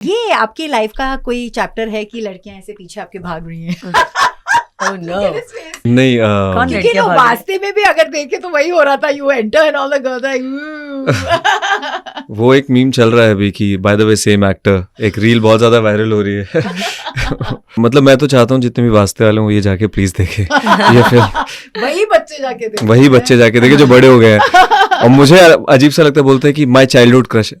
ये आपकी लाइफ का कोई चैप्टर है कि लड़कियां ऐसे पीछे आपके भाग रही हैं? Oh no. नहीं कौन क्योंकि लड़कियां वो भाग रही? वास्ते में भी अगर देखे तो वही हो रहा था, you enter and all the girls वो एक मीम चल रहा है अभी कि by the way same actor, एक रील बहुत ज्यादा वायरल हो रही है। मतलब मैं तो चाहता हूँ जितने भी वास्ते वाले हैं ये जाके प्लीज देखे, ये फिर वही बच्चे जाके देखे, वही बच्चे जाके देखे जो बड़े हो गए हैं। और मुझे अजीब सा लगता है, बोलते हैं कि my childhood crush.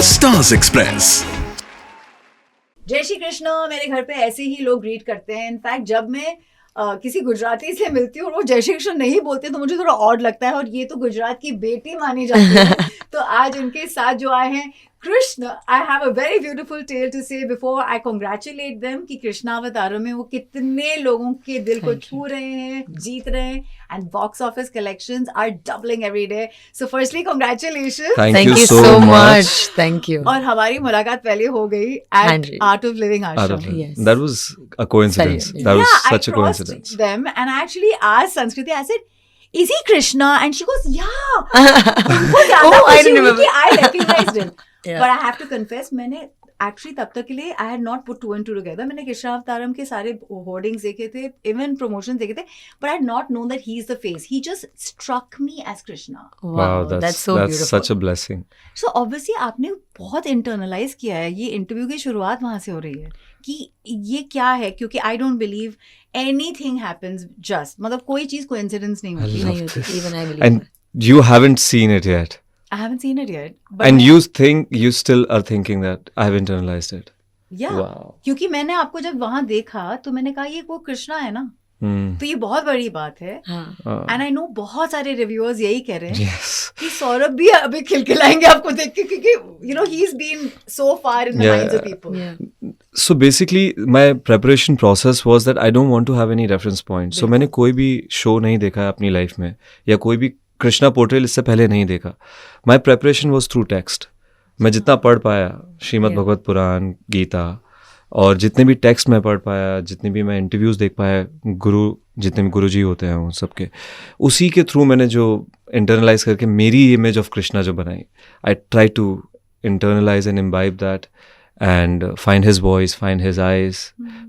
Stars express. जय श्री कृष्ण। मेरे घर पे ऐसे ही लोग ग्रीट करते हैं। इनफैक्ट जब मैं किसी गुजराती से मिलती हूँ और वो जय श्री कृष्ण नहीं बोलते तो मुझे थोड़ा ऑड लगता है, और ये तो गुजरात की बेटी मानी जाती है। तो आज उनके साथ जो आए हैं Krishna, I have a very beautiful tale to say before I congratulate them कि कृष्णावतारों में वो कितने लोगों के दिल को छू रहे हैं, जीत रहे हैं, and box office collections are doubling every day. So firstly congratulation, Thank you so so much. much. Thank you. और हमारी मुलाकात पहले हो गई हाँ एट जी। Art of Living ashram. Yes. That was a coincidence. Sorry. That was Yeah, such I a crossed coincidence. them and I actually asked Sanskriti, I said, is he Krishna? And she goes, yeah. उनको ज्यादा Oh, I खुशी didn't हुई remember. कि I recognized him. Yeah. But I have to confess, मैंने actually तब तक के लिए I had not put two and two together. मैंने कृष्णावतारम के सारे hoardings देखे थे, even promotions देखे थे, but I had not known that he is the face. He just struck me as Krishna. Wow, that's so beautiful. such a blessing. So obviously आपने बहुत internalize किया है। ये इंटरव्यू की शुरुआत वहाँ से हो रही है कि ये क्या है, क्योंकि I don't believe anything happens just, मतलब कोई चीज coincidence नहीं होती। नहीं होती, even I believe And that. you haven't seen it yet. I haven't seen it yet. But And you think, you still are thinking that I have internalized it. yeah, Wow. क्योंकि मैंने आपको जब वहां देखा तो मैंने कहा ये वो कृष्णा है ना, Hmm. तो ये बहुत बड़ी बात है। हाँ. एंड आई नो बहुत सारे रिव्यूअर्स यही कह रहे हैं Yes. कि सौरभ भी अभी खिलखिलाएंगे आपको देख के, क्योंकि you know he is been so far in the Yeah. Minds of people. Yeah. So basically, my preparation process was that I don't want to have any reference point. So मैंने कोई भी शो नहीं देखा है अपनी life में, या कोई भी कृष्णा पोर्ट्रेल इससे पहले नहीं देखा। My preparation was through text. मैं जितना पढ़ पाया, श्रीमद् Yeah. भगवत पुराण, गीता, और जितने भी टेक्स्ट मैं पढ़ पाया, जितने भी मैं इंटरव्यूज़ देख पाया, जितने भी गुरुजी होते हैं उन सबके, उसी के थ्रू मैंने जो इंटरनलाइज करके मेरी इमेज ऑफ कृष्णा जो बनाई, I try to internalize and imbibe that and find his voice, find his eyes,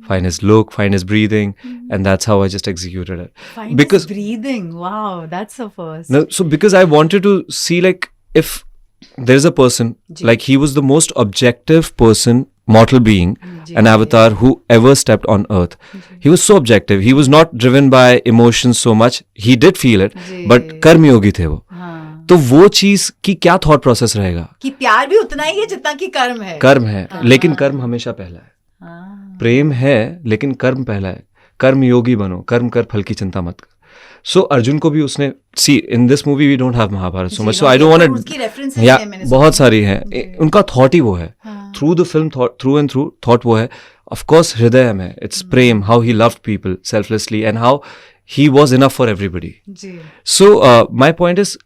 find his look, find his breathing, and that's how I just executed it. Find Because- his breathing, wow, that's the first. No, so because I wanted to see, like, if there's a person, जी. like he was the most objective person, mortal being, जी, an avatar who ever stepped on earth. He was so objective. He was not driven by emotions so much. He did feel it, जी. but karma योगी थे वो। हाँ, तो वो चीज की क्या थॉट प्रोसेस रहेगा? कि प्यार भी उतना ही है जितना कि कर्म है। कर्म है, हाँ। लेकिन कर्म हमेशा पहला है। हाँ, प्रेम है लेकिन कर्म पहला है। कर्म योगी बनो, कर्म कर, फल की चिंता मत कर। सो अर्जुन को भी उसने, see in this movie we don't have Mahabharat so much, so I don't want उसकी references या हैं, मैंने बहुत सुना। सारी हैं। जी। उनका थॉट ही वो है, हाँ। Through the film, through and through thought वो है। ऑफ कोर्स हृदय में it's prem, how he loved people selflessly and how he was enough for everybody. जी, सो माय पॉइंट इज,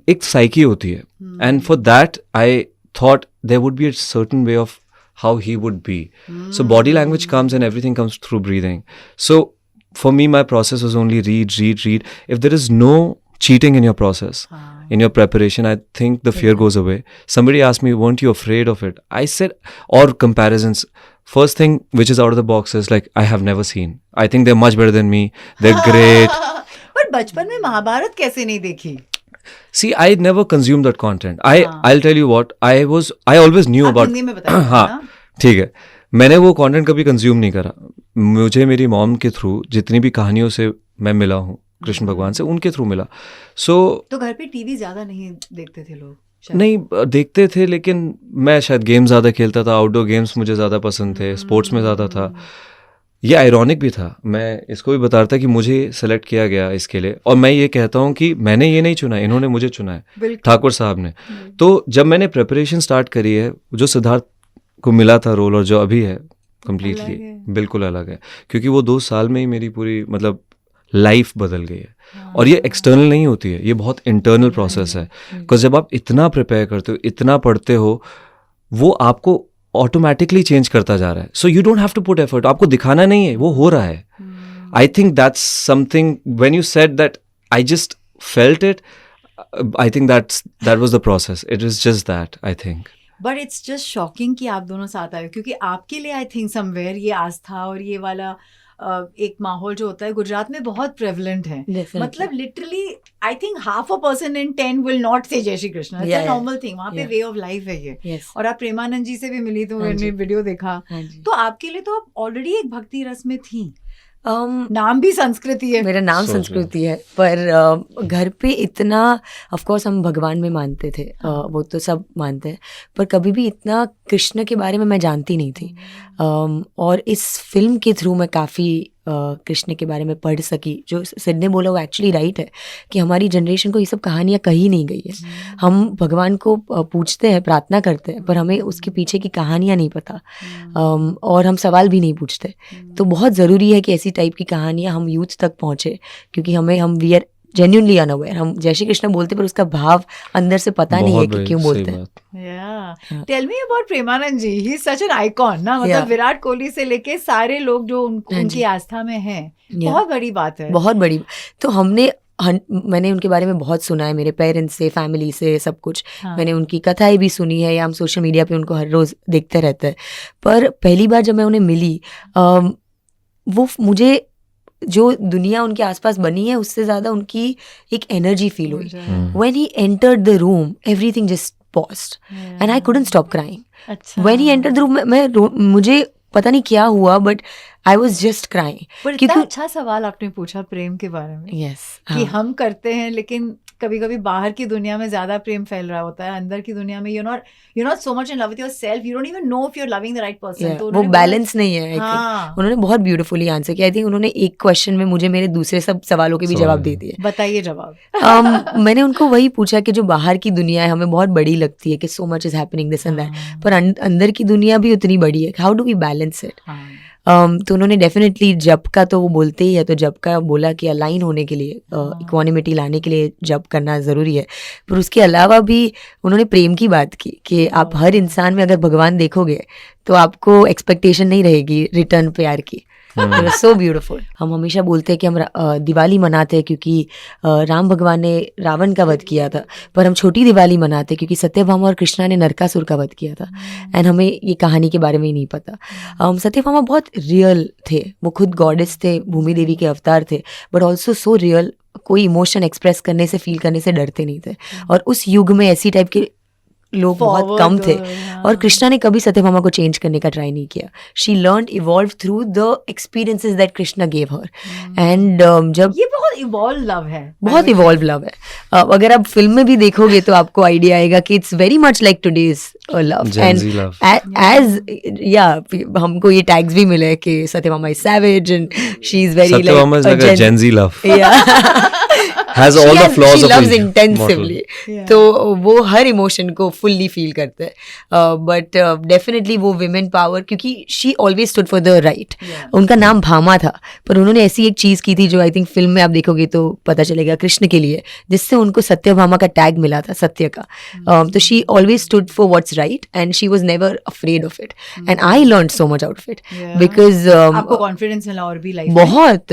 एक साइकी होती है, and for that I thought there would be a certain way of how he would be. So body language comes and everything comes through breathing. So for me, my process was only read. If there is no cheating in your process, in your preparation, I think the fear goes away. Somebody asked me, weren't you afraid of it? I said, or comparisons. First thing which is out of the box is like, I have never seen. I think they're much better than me. They're great. पर बचपन में महाभारत कैसे नहीं देखी? See, I never consumed that content. I'll tell you what, I always knew आप about. Hindi में बताइए हाँ, ना? ठीक है। मैंने वो कंटेंट कभी कंज्यूम नहीं करा। मुझे मेरी मॉम के थ्रू जितनी भी कहानियों से मैं मिला हूँ कृष्ण भगवान से, उनके थ्रू मिला। सो तो घर पे टीवी ज्यादा नहीं देखते थे लोग शायद? नहीं देखते थे, लेकिन मैं शायद गेम ज़्यादा खेलता था, आउटडोर गेम्स मुझे ज़्यादा पसंद थे, स्पोर्ट्स में ज़्यादा था। ये आयरॉनिक भी था, मैं इसको भी बता रहा था कि मुझे सेलेक्ट किया गया इसके लिए, और मैं ये कहता हूँ कि मैंने ये नहीं चुना, इन्होंने मुझे चुना है, बिल्कुल। ठाकुर साहब ने। तो जब मैंने प्रिपरेशन स्टार्ट करी है, जो सिद्धार्थ को मिला था रोल और जो अभी है, कंप्लीटली अलग है। बिल्कुल अलग है, क्योंकि वो 2 साल में ही मेरी पूरी मतलब लाइफ बदल गई है। और ये एक्सटर्नल नहीं होती है, ये बहुत इंटरनल प्रोसेस है। बिकॉज जब आप इतना प्रिपेयर करते हो, इतना पढ़ते हो, वो आपको ऑटोमेटिकली चेंज करता जा रहा है. So you don't have to put effort. आपको दिखाना नहीं है, वो हो रहा है. I think that's something when you said that I just felt it. I think that was the process. It is just that, I think. But it's just shocking कि आप दोनों साथ आए, क्योंकि आपके लिए आई थिंक समवेयर ये आस्था और ये वाला एक माहौल जो होता है गुजरात में बहुत प्रेवलेंट है. मतलब literally I think 1/2% in 10 will not say जय Shri Krishna. It's a normal thing. वहाँ पे वे ऑफ लाइफ है ये. और आप प्रेमानंद जी से भी मिली तो मैंने वीडियो देखा, तो आपके लिए तो आप ऑलरेडी एक भक्ति रस में थी. नाम भी संस्कृति है. मेरा नाम संस्कृति है, पर घर पे इतना ऑफ कोर्स हम भगवान में मानते थे, वो तो सब मानते हैं, पर कभी भी इतना कृष्ण के बारे में मैं जानती नहीं थी. और इस फिल्म के थ्रू मैं काफ़ी कृष्ण के बारे में पढ़ सकी. जो सिड ने बोला वो एक्चुअली राइट है कि हमारी जनरेशन को ये सब कहानियाँ कही नहीं गई है. हम भगवान को पूछते हैं, प्रार्थना करते हैं, पर हमें उसके पीछे की कहानियाँ नहीं पता, और हम सवाल भी नहीं पूछते. तो बहुत ज़रूरी है कि ऐसी टाइप की कहानियाँ हम यूथ तक पहुँचे, क्योंकि हम वी आर जेन्युइनली अनअवेयर. हम जय श्री कृष्ण बोलते पर उसका भाव अंदर से पता नहीं है कि क्यों बोलते हैं. Tell me about Premanand ji. He is such an icon ना. मतलब विराट कोहली से लेके सारे लोग जो उनकी आस्था में हैं, बहुत बड़ी बात है. बहुत बड़ी. तो मैंने उनके बारे में बहुत सुना है, मेरे पेरेंट्स से, फैमिली से, सब कुछ. मैंने उनकी कथाएं भी सुनी है, या हम सोशल मीडिया पे उनको हर रोज़ देखते रहते हैं. पर पहली बार जब मैं उन्हें मिली, वो मुझे जो दुनिया उनके आसपास बनी है उससे ज़्यादा उनकी एक एनर्जी फील हुई. When he entered the room everything just paused and I couldn't stop crying. When he entered the room मुझे पता नहीं क्या हुआ, but I was just crying. कितना अच्छा सवाल आपने पूछा प्रेम के बारे में. यस, कि हम करते हैं, लेकिन कभी कभी बाहर की दुनिया में ज्यादा प्रेम फैल रहा होता है, अंदर की दुनिया में you're not so much in love with yourself, you don't even know if you're loving the right person. तो वो बैलेंस नहीं है. उन्होंने बहुत ब्यूटीफुली आंसर किया. आई थिंक उन्होंने एक क्वेश्चन में मुझे मेरे दूसरे सब सवालों के भी जवाब दे दिए. बताइए जवाब. मैंने उनको वही पूछा कि जो बाहर की दुनिया है हमें बहुत बड़ी लगती है कि so much is happening this and that, पर अंदर की दुनिया भी उतनी बड़ी है. How do we balance it? तो उन्होंने डेफिनेटली जप का, तो वो बोलते ही है, तो जप का बोला कि अलाइन होने के लिए, इक्वानिमिटी लाने के लिए जप करना ज़रूरी है. पर उसके अलावा भी उन्होंने प्रेम की बात की कि आप हर इंसान में अगर भगवान देखोगे तो आपको एक्सपेक्टेशन नहीं रहेगी रिटर्न प्यार की. So beautiful. हम हमेशा बोलते हैं कि हम दिवाली मनाते हैं क्योंकि राम भगवान ने रावण का वध किया था, पर हम छोटी दिवाली मनाते हैं क्योंकि सत्यभामा और कृष्णा ने नरकासुर का वध किया था. एंड हमें ये कहानी के बारे में ही नहीं पता. सत्यभामा बहुत रियल थे. वो खुद गॉडेस थे, भूमि देवी के अवतार थे, बट ऑल्सो सो रियल. कोई इमोशन एक्सप्रेस करने से, फील करने से डरते नहीं थे. और उस युग में ऐसी टाइप के लोग बहुत कम थे. और कृष्णा ने कभी सत्यभामा को चेंज करने का ट्राई नहीं किया. She learn evolve through the experiences that Krishna gave her. And जब ये बहुत इवॉल्व लव है, बहुत इवॉल्व लव है. अगर आप फिल्म में भी देखोगे तो आपको आइडिया आएगा कि it's very much like today's love. And as हमको ये टैग्स भी मिले कि Satyabhama is savage and she is very like Gen Z love. Has all the flaws she of loves a intensively. तो वो हर इमोशन को फुल्ली फील करते हैं. बट डेफिनेटली वो विमेन पावर, क्योंकि she always stood for the right. उनका नाम भामा था, पर उन्होंने ऐसी एक चीज़ की थी जो आई थिंक फिल्म में आप देखोगे तो पता चलेगा, कृष्ण के लिए, जिससे उनको सत्यभामा का टैग मिला था, सत्य का. तो she always stood for what's right and she was never afraid of it. And I learn so much out of it because आपको कॉन्फिडेंस मिला और भी लाइफ बहुत.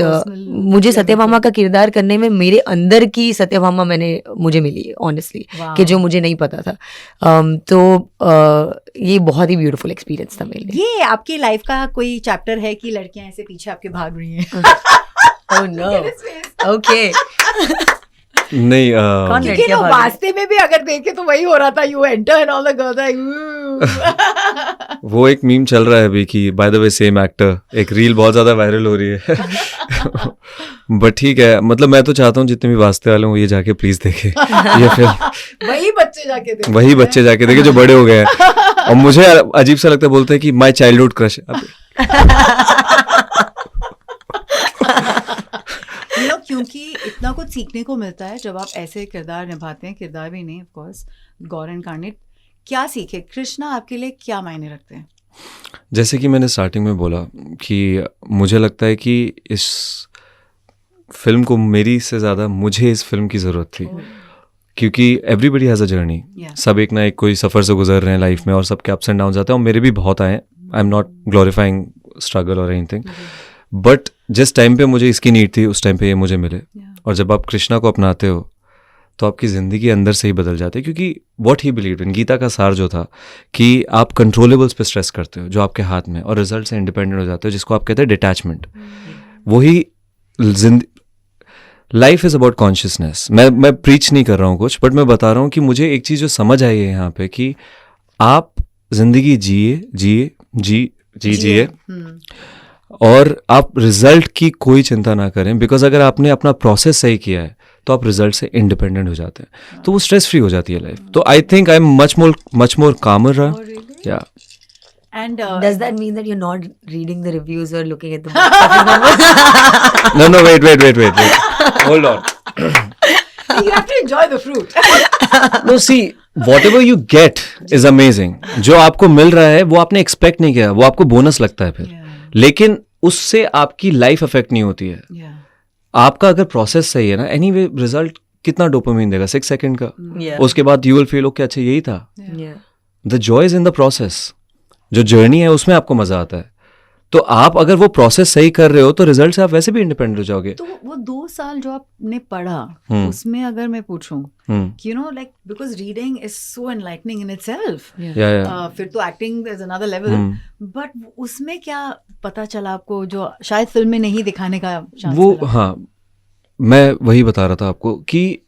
मुझे सत्यभामा का किरदार करने में मेरे अंदर की सत्यभामा मुझे मिली ऑनेस्टली, कि जो मुझे नहीं पता था. तो ये बहुत ही ब्यूटीफुल एक्सपीरियंस था मेरे लिए. ये आपकी लाइफ का कोई चैप्टर है कि लड़कियां ऐसे पीछे आपके भाग रही हैं? Oh no. ओके. नहीं, क्योंकि ना वास्ते में भी अगर देखे तो वही हो रहा था. You enter and all the girls like वो एक मीम चल रहा है अभी कि by the way same actor. एक रील बहुत ज्यादा वायरल हो रही है. बट ठीक है, मतलब मैं तो चाहता हूँ जितने भी वास्ते वाले हैं ये जाके प्लीज देखे ये फिल्म. वही बच्चे जाके देखे जो बड़े हो गए हैं. और मुझे अजीब सा लगता है, बोलते हैं कि माय चाइल्डहुड क्रश. क्योंकि इतना कुछ सीखने को मिलता है जब आप ऐसे किरदार निभाते हैं. किरदार भी नहीं, ऑफ कोर्स, गौर इनकार्नेट. क्या सीखे कृष्णा आपके लिए, क्या मायने रखते हैं? जैसे कि मैंने स्टार्टिंग में बोला कि मुझे लगता है कि इस फिल्म को मेरी से ज़्यादा मुझे इस फिल्म की ज़रूरत थी. क्योंकि everybody has a journey. Yeah. सब एक ना एक कोई सफ़र से गुजर रहे हैं लाइफ में और सबके अप्स एंड डाउन आते हैं और मेरे भी बहुत आए हैं. I am not glorifying struggle और एनीथिंग, बट जिस टाइम पे मुझे इसकी नीड थी उस टाइम पे ये मुझे मिले. और जब आप कृष्णा को अपनाते हो तो आपकी ज़िंदगी अंदर से ही बदल जाती है. क्योंकि what he believed in, Gita का सार जो था कि आप कंट्रोलेबल्स पे स्ट्रेस करते हो जो आपके हाथ में, और रिजल्ट से इंडिपेंडेंट हो जाते हो, जिसको आप कहते हैं डिटैचमेंट. वही लाइफ इज़ अबाउट कॉन्शियसनेस. मैं प्रीच नहीं कर रहा हूँ कुछ, बट मैं बता रहा हूँ कि मुझे एक चीज़ जो समझ आई है यहाँ पे कि आप ज़िंदगी जिए और आप रिजल्ट की कोई चिंता ना करें. बिकॉज अगर आपने अपना प्रोसेस सही किया है तो आप रिजल्ट से इंडिपेंडेंट हो जाते हैं, तो वो स्ट्रेस फ्री हो जाती है लाइफ. तो I think I am much more कामर रहा. या And Does that mean that you're not reading the reviews or looking at the box office numbers? no wait hold on. you have to enjoy the fruit. No, see, whatever you get is amazing. जो आपको मिल रहा है वो आपने expect नहीं किया, वो आपको बोनस लगता है फिर. लेकिन उससे आपकी लाइफ अफेक्ट नहीं होती है. आपका अगर प्रोसेस सही है ना, एनीवे रिजल्ट कितना डोपामिन देगा, 6 सेकंड का. उसके बाद यू विल फील ओके, अच्छा यही था. The Joy is in the process. जो जर्नी है उसमें आपको मजा आता है. तो आप अगर वो प्रोसेस सही कर रहे हो तो रिजल्ट से आप वैसे भी इंडिपेंडेंट हो जाओगे. तो वो 2 साल जो आपने पढ़ा उसमें अगर मैं पूछूं कि you know like because reading is so enlightening in itself, फिर तो acting is another level, but उसमें क्या पता चला आपको जो शायद फिल्म में नहीं दिखाने का चांस वो मिला? हाँ, मैं वही बता रहा था आपको कि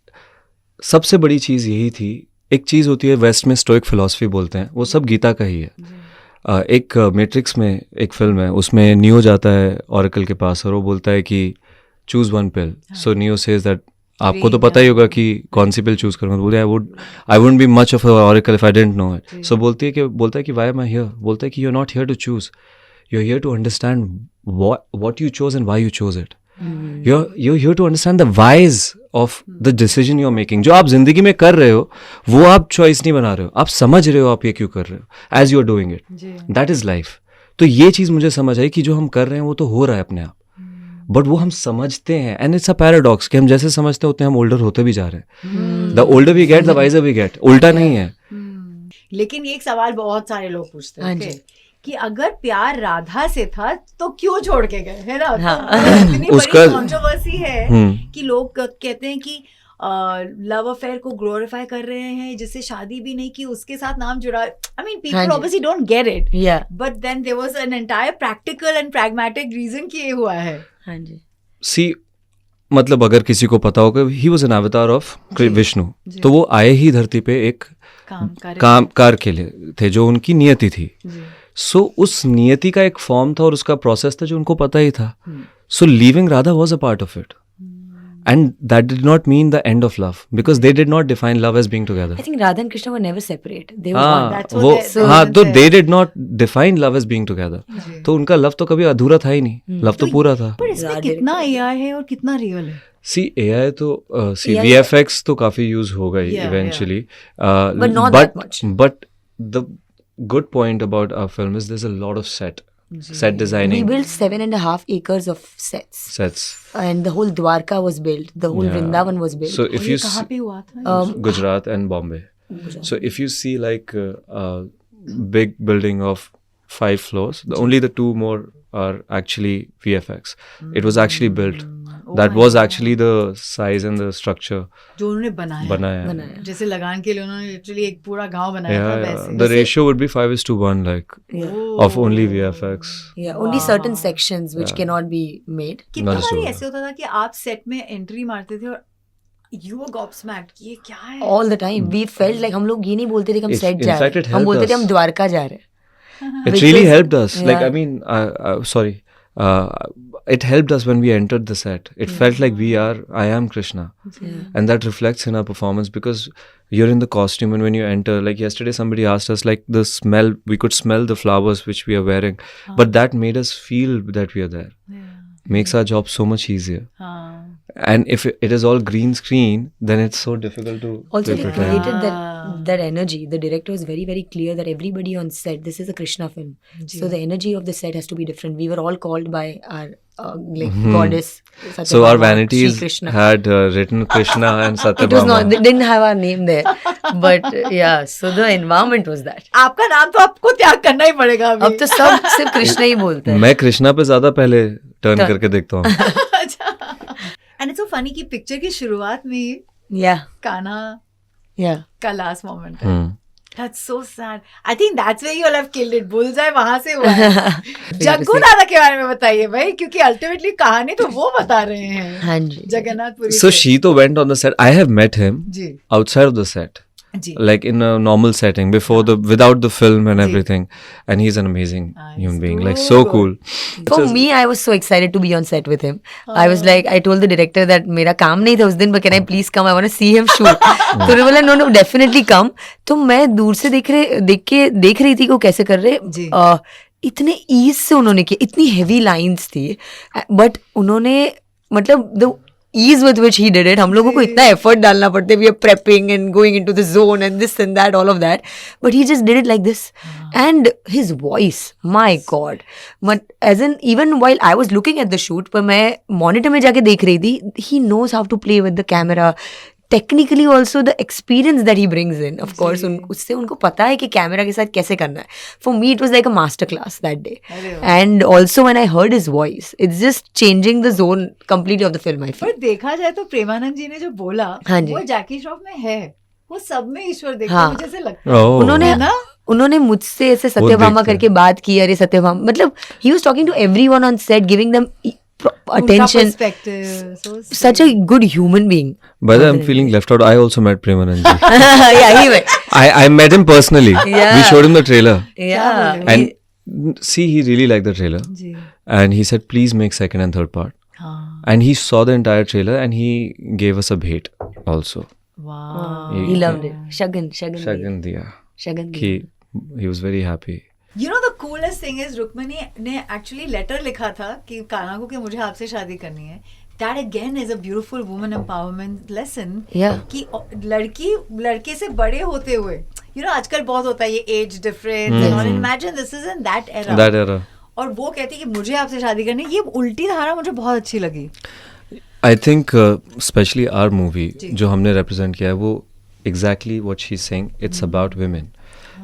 सबसे बड़ी चीज़ यही थी. एक चीज़ होती है वेस्ट में स्टोइक फिलॉसफी बोलते हैं, वो सब गीता का ही है. एक मैट्रिक्स में एक फिल्म है, उसमें नियो जाता है ऑरेकल के पास और वो बोलता है कि choose one pill. So neo says that आपको तो पता ही होगा कि कौन सी पिल चूज करूँगा. बोलते I wouldn't be much of oracle if I didn't know it. So बोलता है कि व्हाई एम आई हियर. बोलता है कि you are not here to choose, you are here to understand what you chose and why you chose it. you're here to understand the whys of the decision you're making. जो आप जिंदगी में कर रहे हो वो आप चॉइस नहीं बना रहे हो, आप समझ रहे हो आप ये क्यों कर रहे हो as you're doing it. That is life. तो ये चीज़ मुझे समझ आई कि जो हम कर रहे हैं वो तो हो रहा है अपने आप, बट वो हम समझते हैं. एंड इट्स अ पैराडॉक्स कि हम जैसे समझते हैं उतने हम ओल्डर होते भी जा रहे हैं. The older we get the wiser we get. उल्टा नहीं है. लेकिन ये एक सवाल बहुत सारे लोग पूछते हैं कि अगर प्यार राधा से था तो क्यों छोड़ के गए, है ना? इतनी बड़ी कंट्रोवर्सी है कि लोग कहते हैं कि लव अफेयर को ग्लोरीफाई कर रहे हैं, जिससे शादी भी नहीं की, उसके साथ नाम जुड़ा. I mean people obviously don't get it, but then there was an entire practical and pragmatic reason कि ये हुआ है. हाँ जी. सी मतलब अगर किसी को पता होगा, ही वाज एन अवतार ऑफ विष्णु. तो वो आए ही धरती पे एक कार के लिए थे जो उनकी नियति थी. सो उस नियति का एक फॉर्म था और उसका प्रोसेस था जो उनको पता ही था. So leaving Radha was a part of it, and that did not mean the end of love, because they did not define love as being together. I think Radha and Krishna were never separate. They were हाँ, तो they did not define love as being together. तो उनका love तो कभी अधूरा था ही नहीं, love तो पूरा था. पर इसमें कितना एआई है और कितना रियल है? सी एआई तो VFX तो काफी यूज होगा eventually, but the good point about our film is there's a lot of set designing. We built 7.5 acres of sets, and the whole Dwarka was built, the whole Vrindavan was built. So if you कहाँ पे हुआ था? Gujarat and Bombay. So if you see like a big building of 5 floors, only the 2 more are actually VFX. It was actually built. That was actually the size and the structure जो उन्होंने बनाया. जैसे लगान के लिए उन्होंने literally एक पूरा गांव बनाया था वैसे. The ratio would be 5:1 like of only VFX. Only certain sections which cannot be made. कितना बार ऐसे होता था कि आप सेट में एंट्री मारते थे और you were gobsmacked कि ये क्या है? All the time we felt like हम लोग ये नहीं बोलते थे कि हम सेट जा रहे हैं, हम बोलते थे हम द्वारका जा रहे हैं. It really helped us. Like I mean, sorry. It helped us when we entered the set. It felt like I am Krishna. And that reflects in our performance because you're in the costume, and when you enter, like yesterday somebody asked us like the smell, we could smell the flowers which we are wearing, but that made us feel that we are there. Makes our job so much easier. And if it is all green screen, then it's so difficult to also they created that energy. The director was very, very clear that everybody on set, this is a Krishna film. So the energy of the set has to be different. We were all called by our like goddess. So our Satyabhama, vanities Shri Krishna. had written Krishna and It was not. Satyabhama. They didn't have our name there, but yeah. So the environment was that. आपका नाम तो आपको त्याग करना ही पड़ेगा अभी. अब तो सब सिर्फ कृष्णा ही बोलते हैं. मैं कृष्णा पे ज्यादा पहले टर्न Turn. करके देखता हूँ. अच्छा. And it's so funny कि पिक्चर की शुरुआत में ही Yeah, कान्हा yeah. का लास्ट मोमेंट है. हम्म. That's so sad. I think that's where you all have killed it. बुलजाय वहां से हुआ है. जग्गू दादा के बारे में बताइए भाई, क्योंकि अल्टीमेटली कहानी तो वो बता रहे हैं. हाँ जी. जगन्नाथपुरी So से. she to went on the set. I have met him ji outside of the set, ji. like in a normal setting before without the film and Ji. everything, and he's an amazing Nice. human being, like So so good. cool. For me, I was so excited to be on set with him. I was like, I told the director that मेरा काम नहीं था उस दिन, but can I please come? I want to see him shoot. तो उन्होंने बोला no, definitely come. तो मैं दूर से देख रही थी कि वो कैसे कर जी. रहे. इतने ईज से उन्होंने किया, इतनी हेवी लाइंस थी, बट उन्होंने मतलब the ease with which he did it. हम लोगों को इतना effort डालना पड़ता है, we are prepping and going into the zone and this and that, all of that, but he just did it like this. And his voice, my god, but as in even while I was looking at the shoot, पर मैं monitor में जाके देख रही थी, he knows how to play with the camera. Technically also the experience that he brings in, of course, उससे उनको पता है कि कैमरा के साथ कैसे करना है. For me, it was like a master class that day. And also when I heard his voice, it's just changing the zone completely of the film, I feel. पर देखा जाए तो प्रेमानंद जी ने जो बोला, हाँ जी. वो जैकी श्रॉफ में है. वो सब में ईश्वर देखते हाँ. मुझे ऐसे लगता है. Oh. उन्होंने मुझसे ऐसे सत्यभामा देखते करके बात की, अरे सत्यभामा, मतलब he was talking to everyone on set, giving them उनका attention. perspective, so Such a good human being. By the way, I'm feeling left out. I also met Premanand ji. Yeah, he went. I met him personally. Yeah. We showed him the trailer, Yeah. and see, he really liked the trailer, ji. and he said, "Please make second and third part." हाँ. And he saw the entire trailer, and he gave us a bait also. Wow. He loved it. Shagan. Shagan diya. Shagan. He was very happy. You know the coolest thing is Rukmini ने actually letter लिखा था कि कान्हा को कि मुझे आपसे शादी करनी है. That again is a beautiful woman empowerment lesson. Yeah. कि लड़की लड़के से बड़े होते हुए, you know आजकल बहुत होता है ये age difference and all. Imagine this is in that era. That era. और वो कहती है कि मुझे आपसे शादी करनी है. ये उल्टी धारा मुझे बहुत अच्छी लगी. I think especially our movie जी. जो हमने represent किया है वो exactly what she's saying. It's about women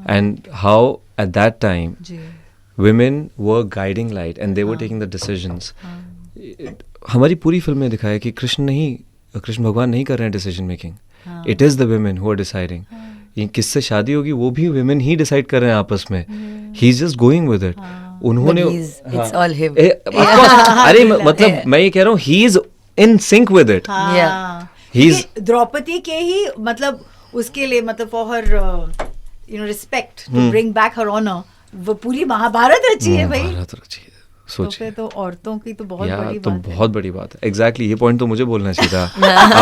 and how at that time ji. women were guiding light and they were taking the decisions. हमारी पूरी फिल्म में दिखाया कि कृष्ण भगवान नहीं कर रहे हैं decision making. It is the women who are deciding. ये किससे शादी होगी वो भी वुमेन ही डिसाइड कर रहे हैं आपस में. He is just going with it. उन्होंने It's all him. अरे मतलब मैं ये कह रहा हूँ he is in sync with it. हाँ. He's- क्योंकि द्रौपदी के ही मतलब उसके लिए मतलब for her you know respect to bring back her honour वो पूरी महाभारत रची है भाई. भारत रची है. तो सोचिए फिर तो औरतों की तो बहुत यार बड़ी तो बात है. बहुत बड़ी बात है. एग्जैक्टली ये पॉइंट तो मुझे बोलना चाहिए था.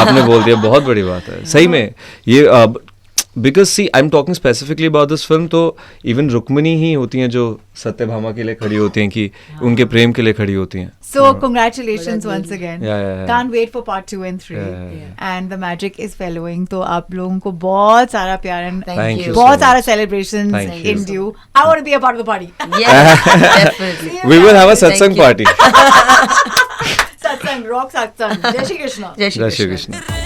आपने बोल दिया. बहुत बड़ी बात है सही में ये. Because see I am talking specifically about this film. तो इवन रुक्मिणी ही होती हैं जो सत्यभामा के लिए खड़ी होती हैं कि उनके प्रेम के लिए खड़ी होती हैं. So congratulations once again. Yeah. Can't wait for part 2 and 3. Yeah. And the magic is following. तो आप लोगों को बहुत सारा प्यार and Thank you. बहुत so सारा much. celebrations Thank you. in due. I want to be a part of the party. Yes, definitely. We will have a Thank satsang you. party. Satsang, rock satsang. Jai Shri Krishna. Jai Shri Jai Shri Krishna. Krishna.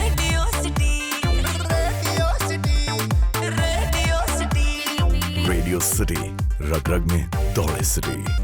Radio city रग रग में दौड़े city.